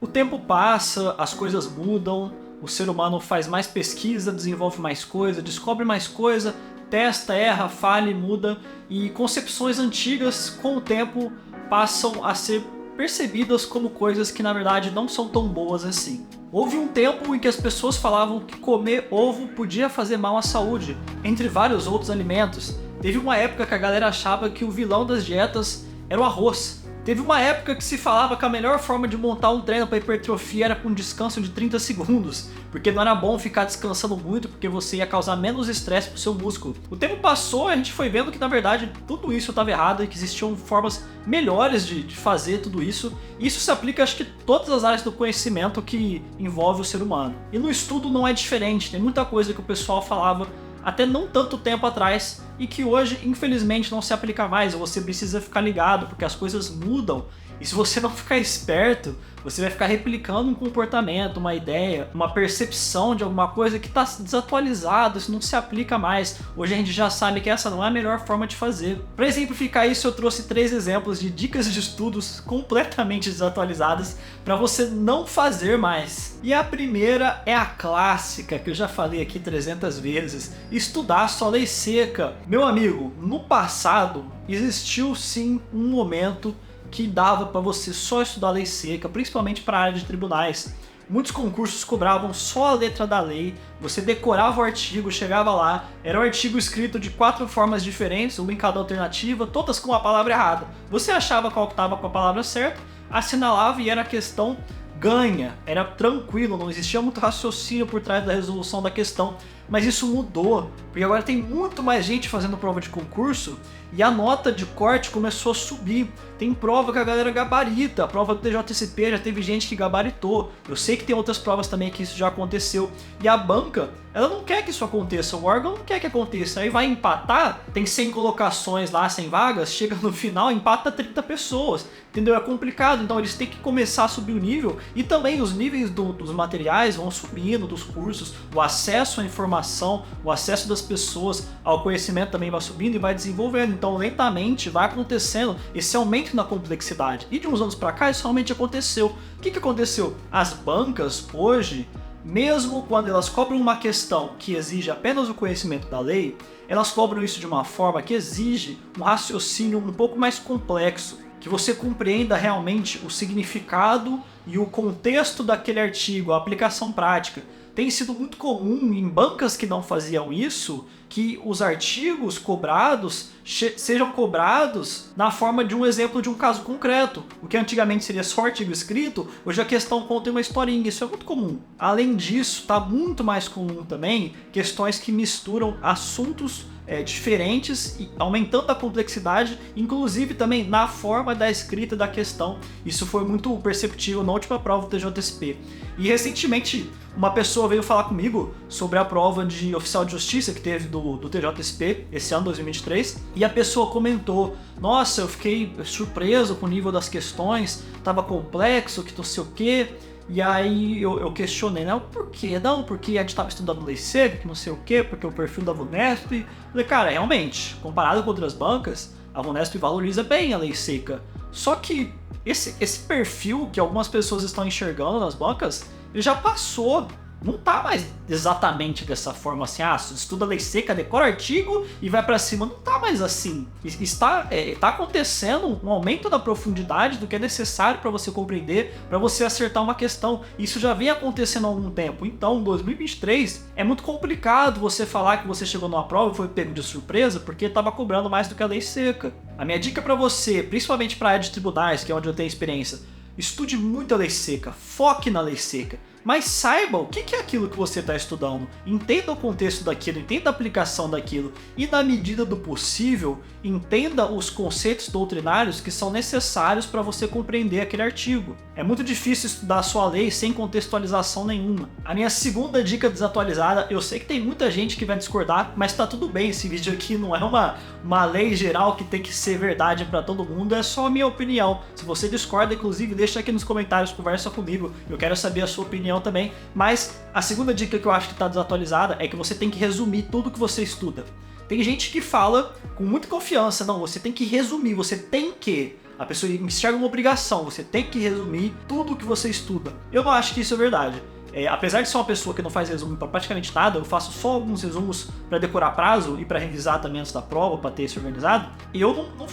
O tempo passa, as coisas mudam, o ser humano faz mais pesquisa, desenvolve mais coisa, descobre mais coisa, testa, erra, falha e muda, e concepções antigas, com o tempo, passam a ser percebidas como coisas que na verdade não são tão boas assim. Houve um tempo em que as pessoas falavam que comer ovo podia fazer mal à saúde, entre vários outros alimentos. Teve uma época que a galera achava que o vilão das dietas era o arroz. Teve uma época que se falava que a melhor forma de montar um treino para hipertrofia era com um descanso de 30 segundos, porque não era bom ficar descansando muito, porque você ia causar menos estresse pro seu músculo. O tempo passou e a gente foi vendo que na verdade tudo isso estava errado e que existiam formas melhores de fazer tudo isso. E isso se aplica, acho que, todas as áreas do conhecimento que envolve o ser humano. E no estudo não é diferente, tem muita coisa que o pessoal falava até não tanto tempo atrás e que hoje infelizmente não se aplica mais. Você precisa ficar ligado porque as coisas mudam e se você não ficar esperto, você vai ficar replicando um comportamento, uma ideia, uma percepção de alguma coisa que está desatualizado, isso não se aplica mais. Hoje a gente já sabe que essa não é a melhor forma de fazer. Para exemplificar isso, eu trouxe 3 exemplos de dicas de estudos completamente desatualizadas para você não fazer mais. E a primeira é a clássica, que eu já falei aqui 300 vezes: estudar só lei seca. Meu amigo, no passado existiu sim um momento que dava para você só estudar lei seca, principalmente para a área de tribunais. Muitos concursos cobravam só a letra da lei, você decorava o artigo, chegava lá, era um artigo escrito de 4 formas diferentes, uma em cada alternativa, todas com a palavra errada. Você achava qual que estava com a palavra certa, assinalava e era a questão ganha, era tranquilo, não existia muito raciocínio por trás da resolução da questão. Mas isso mudou, porque agora tem muito mais gente fazendo prova de concurso e a nota de corte começou a subir. Tem prova que a galera gabarita, a prova do TJSP já teve gente que gabaritou. Eu sei que tem outras provas também que isso já aconteceu. E a banca, ela não quer que isso aconteça, o órgão não quer que aconteça. Aí vai empatar, tem 100 colocações lá, 100 vagas, chega no final, empata 30 pessoas. Entendeu? É complicado, então eles têm que começar a subir o nível e também os níveis dos materiais vão subindo, dos cursos, o acesso à informação, o acesso das pessoas ao conhecimento também vai subindo e vai desenvolvendo. Então lentamente vai acontecendo esse aumento na complexidade. E de uns anos para cá isso realmente aconteceu. O que aconteceu? As bancas hoje, mesmo quando elas cobram uma questão que exige apenas o conhecimento da lei, elas cobram isso de uma forma que exige um raciocínio um pouco mais complexo, que você compreenda realmente o significado e o contexto daquele artigo, a aplicação prática. Tem sido muito comum em bancas que não faziam isso, que os artigos cobrados sejam cobrados na forma de um exemplo de um caso concreto. O que antigamente seria só artigo escrito, hoje a questão conta uma historinha, isso é muito comum. Além disso, está muito mais comum também questões que misturam assuntos diferentes, aumentando a complexidade, inclusive também na forma da escrita da questão. Isso foi muito perceptível na última prova do TJSP. E recentemente uma pessoa veio falar comigo sobre a prova de oficial de justiça que teve do TJSP esse ano, 2023, e a pessoa comentou: nossa, eu fiquei surpreso com o nível das questões, tava complexo, que não sei o que. E aí eu questionei, né? Por quê? Não, porque a gente estava estudando lei seca, que não sei o quê, porque o perfil da Vunesp. Falei, cara, realmente, comparado com outras bancas, a Vunesp valoriza bem a lei seca. Só que esse perfil que algumas pessoas estão enxergando nas bancas, ele já passou. Não tá mais exatamente dessa forma assim, estuda lei seca, decora artigo e vai pra cima. Não tá mais assim. Está acontecendo um aumento da profundidade do que é necessário para você compreender, para você acertar uma questão. Isso já vem acontecendo há algum tempo. Então, 2023 é muito complicado você falar que você chegou numa prova e foi pego de surpresa porque estava cobrando mais do que a lei seca. A minha dica para você, principalmente para a área de tribunais, que é onde eu tenho experiência: estude muito a lei seca, foque na lei seca. Mas saiba o que é aquilo que você está estudando, entenda o contexto daquilo, entenda a aplicação daquilo e, na medida do possível, entenda os conceitos doutrinários que são necessários para você compreender aquele artigo. É muito difícil estudar a sua lei sem contextualização nenhuma. A minha segunda dica desatualizada, eu sei que tem muita gente que vai discordar, mas tá tudo bem, esse vídeo aqui não é uma lei geral que tem que ser verdade para todo mundo, é só a minha opinião. Se você discorda, inclusive, deixa aqui nos comentários, conversa comigo, eu quero saber a sua opinião também. Mas a segunda dica que eu acho que está desatualizada é que você tem que resumir tudo que você estuda. Tem gente que fala com muita confiança, não, você tem que resumir, você tem que. A pessoa enxerga uma obrigação, você tem que resumir tudo o que você estuda. Eu não acho que isso é verdade. Apesar de ser uma pessoa que não faz resumo para praticamente nada, eu faço só alguns resumos para decorar prazo e para revisar também antes da prova, para ter isso organizado. E eu não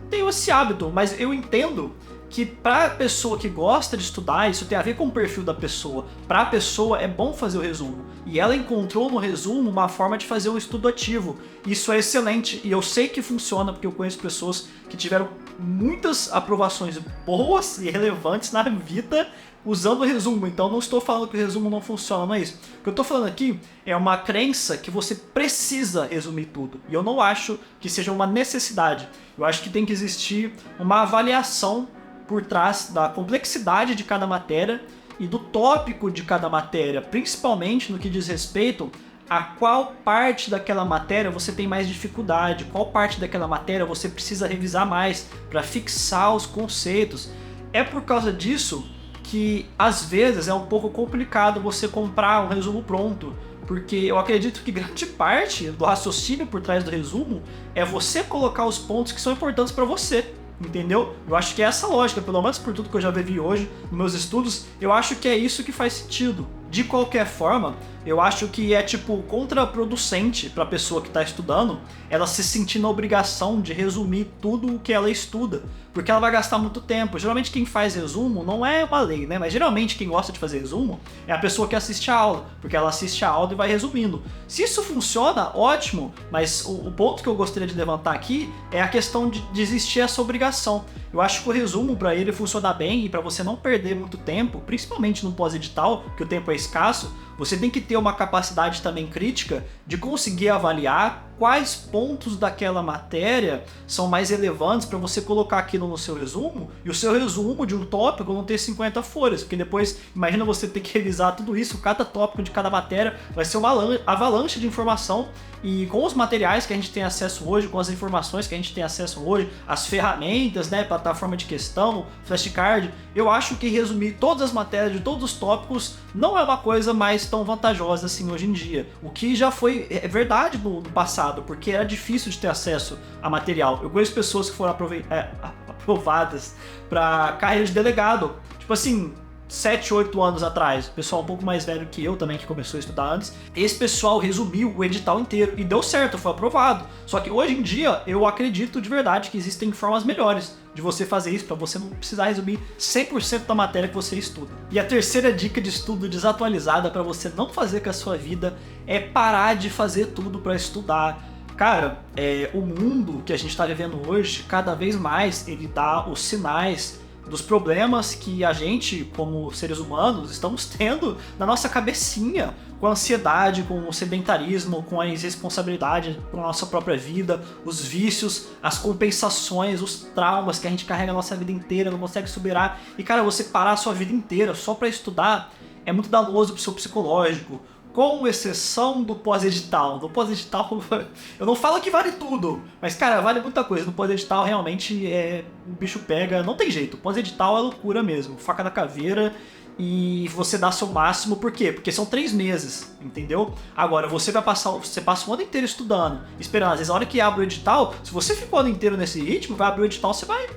tenho esse hábito, mas eu entendo que pra pessoa que gosta de estudar, isso tem a ver com o perfil da pessoa. Pra pessoa é bom fazer o resumo. E ela encontrou no resumo uma forma de fazer um estudo ativo. Isso é excelente e eu sei que funciona porque eu conheço pessoas que tiveram muitas aprovações boas e relevantes na vida usando o resumo. Então não estou falando que o resumo não funciona, não é isso. O que eu estou falando aqui é uma crença que você precisa resumir tudo. E eu não acho que seja uma necessidade. Eu acho que tem que existir uma avaliação por trás da complexidade de cada matéria e do tópico de cada matéria, principalmente no que diz respeito a qual parte daquela matéria você tem mais dificuldade, qual parte daquela matéria você precisa revisar mais para fixar os conceitos. É por causa disso que às vezes é um pouco complicado você comprar um resumo pronto, porque eu acredito que grande parte do raciocínio por trás do resumo é você colocar os pontos que são importantes para você. Entendeu? Eu acho que é essa lógica, pelo menos por tudo que eu já vivi hoje nos meus estudos, eu acho que é isso que faz sentido. De qualquer forma, eu acho que é tipo contraproducente para a pessoa que está estudando ela se sentir na obrigação de resumir tudo o que ela estuda, porque ela vai gastar muito tempo. Geralmente quem faz resumo não é uma lei, né? Mas geralmente quem gosta de fazer resumo é a pessoa que assiste a aula, porque ela assiste a aula e vai resumindo. Se isso funciona, ótimo, mas o ponto que eu gostaria de levantar aqui é a questão de existir essa obrigação. Eu acho que o resumo, para ele funcionar bem e para você não perder muito tempo, principalmente no pós-edital, que o tempo é escasso, você tem que ter uma capacidade também crítica de conseguir avaliar quais pontos daquela matéria são mais relevantes para você colocar aquilo no seu resumo, e o seu resumo de um tópico não ter 50 folhas, porque depois, imagina você ter que revisar tudo isso, cada tópico de cada matéria vai ser uma avalanche de informação, e com os materiais que a gente tem acesso hoje, com as informações que a gente tem acesso hoje, as ferramentas, né, plataforma de questão, flashcard, eu acho que resumir todas as matérias de todos os tópicos não é uma coisa mais tão vantajosa assim hoje em dia. O que já foi verdade no passado, porque era difícil de ter acesso a material. Eu conheço pessoas que foram aprovadas para carreira de delegado, tipo assim, 7, 8 anos atrás, pessoal um pouco mais velho que eu também, que começou a estudar antes, esse pessoal resumiu o edital inteiro e deu certo, foi aprovado. Só que hoje em dia eu acredito de verdade que existem formas melhores de você fazer isso, para você não precisar resumir 100% da matéria que você estuda. E a terceira dica de estudo desatualizada para você não fazer com a sua vida é parar de fazer tudo para estudar. Cara, o mundo que a gente está vivendo hoje, cada vez mais ele dá os sinais dos problemas que a gente, como seres humanos, estamos tendo na nossa cabecinha, com a ansiedade, com o sedentarismo, com a irresponsabilidade com a nossa própria vida, os vícios, as compensações, os traumas que a gente carrega a nossa vida inteira, não consegue superar. E cara, você parar a sua vida inteira só para estudar é muito danoso pro seu psicológico. Com exceção do pós-edital. No pós-edital, eu não falo que vale tudo, mas cara, vale muita coisa. No pós-edital realmente o bicho pega, não tem jeito. O pós-edital é loucura mesmo, faca na caveira e você dá seu máximo. Por quê? Porque são 3 meses, entendeu? Agora, você passa o ano inteiro estudando, esperando. Às vezes, a hora que abre o edital, se você ficou o ano inteiro nesse ritmo, vai abrir o edital, você vai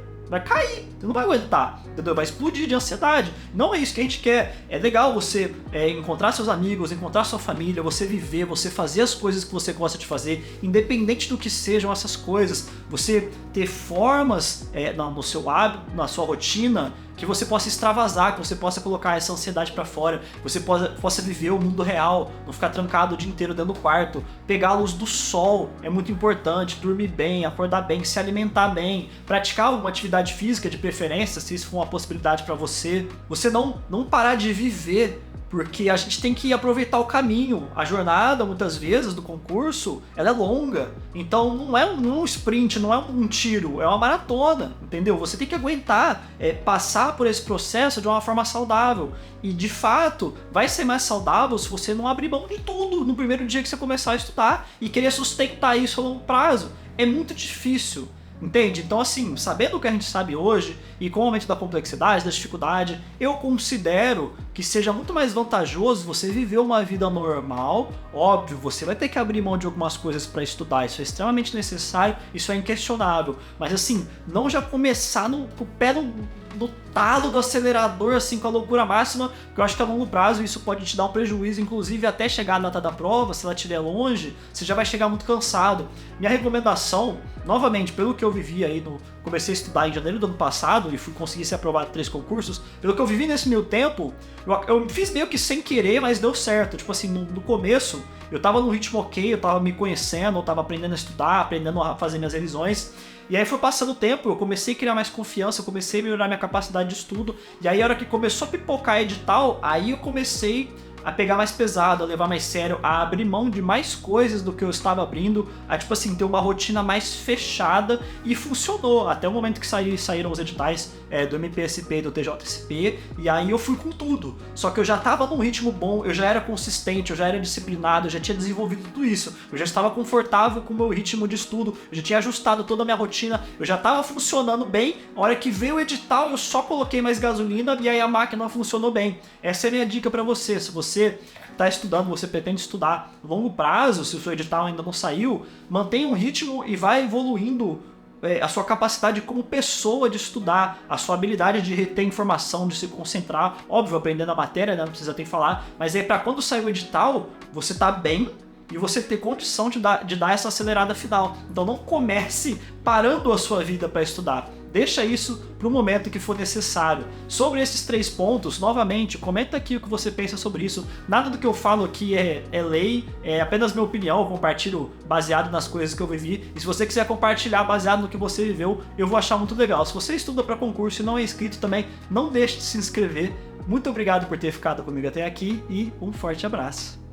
cair, você não vai aguentar, entendeu? Vai explodir de ansiedade. Não é isso que a gente quer. É legal você encontrar seus amigos, encontrar sua família, você viver, você fazer as coisas que você gosta de fazer, independente do que sejam essas coisas. Você ter formas no seu hábito, na sua rotina, que você possa extravasar, que você possa colocar essa ansiedade pra fora, que você possa viver o mundo real, não ficar trancado o dia inteiro dentro do quarto, pegar a luz do sol, é muito importante, dormir bem, acordar bem, se alimentar bem, praticar uma atividade física de preferência, se isso for uma possibilidade pra você. Você não parar de viver, porque a gente tem que aproveitar o caminho. A jornada, muitas vezes, do concurso, ela é longa. Então não é um sprint, não é um tiro, é uma maratona, entendeu? Você tem que aguentar, passar por esse processo de uma forma saudável. E, de fato, vai ser mais saudável se você não abrir mão de tudo no primeiro dia que você começar a estudar e querer sustentar isso a longo prazo. É muito difícil. Entende? Então, assim, sabendo o que a gente sabe hoje e com o aumento da complexidade, da dificuldade, eu considero que seja muito mais vantajoso você viver uma vida normal. Óbvio, você vai ter que abrir mão de algumas coisas para estudar, isso é extremamente necessário, isso é inquestionável. Mas, assim, não já começar com o pé no talo do acelerador, assim, com a loucura máxima, porque eu acho que a longo prazo isso pode te dar um prejuízo, inclusive até chegar a data da prova, se ela estiver longe, você já vai chegar muito cansado. Minha recomendação, novamente, pelo que eu vivi aí, comecei a estudar em janeiro do ano passado e fui conseguir ser aprovado em 3 concursos, pelo que eu vivi nesse meio tempo, eu fiz meio que sem querer, mas deu certo. Tipo assim, no começo, eu tava num ritmo ok, eu tava me conhecendo, eu tava aprendendo a estudar, aprendendo a fazer minhas revisões. E aí foi passando o tempo, eu comecei a criar mais confiança, eu comecei a melhorar minha capacidade de estudo. E aí a hora que começou a pipocar edital, aí eu comecei a pegar mais pesado, a levar mais sério, a abrir mão de mais coisas do que eu estava abrindo, a tipo assim, ter uma rotina mais fechada, e funcionou, até o momento que saíram os editais do MPSP e do TJSP, e aí eu fui com tudo. Só que eu já estava num ritmo bom, eu já era consistente, eu já era disciplinado, eu já tinha desenvolvido tudo isso, eu já estava confortável com o meu ritmo de estudo, eu já tinha ajustado toda a minha rotina, eu já estava funcionando bem. A hora que veio o edital, eu só coloquei mais gasolina e aí a máquina funcionou bem. Essa é a minha dica para você. Se você está estudando, você pretende estudar a longo prazo, se o seu edital ainda não saiu, mantenha um ritmo e vai evoluindo a sua capacidade como pessoa de estudar, a sua habilidade de reter informação, de se concentrar, óbvio, aprendendo a matéria, né? Não precisa ter que falar, mas aí para quando sair o edital, você tá bem e você ter condição de dar essa acelerada final. Então não comece parando a sua vida para estudar. Deixa isso para o momento que for necessário. Sobre esses 3 pontos, novamente, comenta aqui o que você pensa sobre isso. Nada do que eu falo aqui é lei, é apenas minha opinião, eu compartilho baseado nas coisas que eu vivi. E se você quiser compartilhar baseado no que você viveu, eu vou achar muito legal. Se você estuda para concurso e não é inscrito também, não deixe de se inscrever. Muito obrigado por ter ficado comigo até aqui e um forte abraço.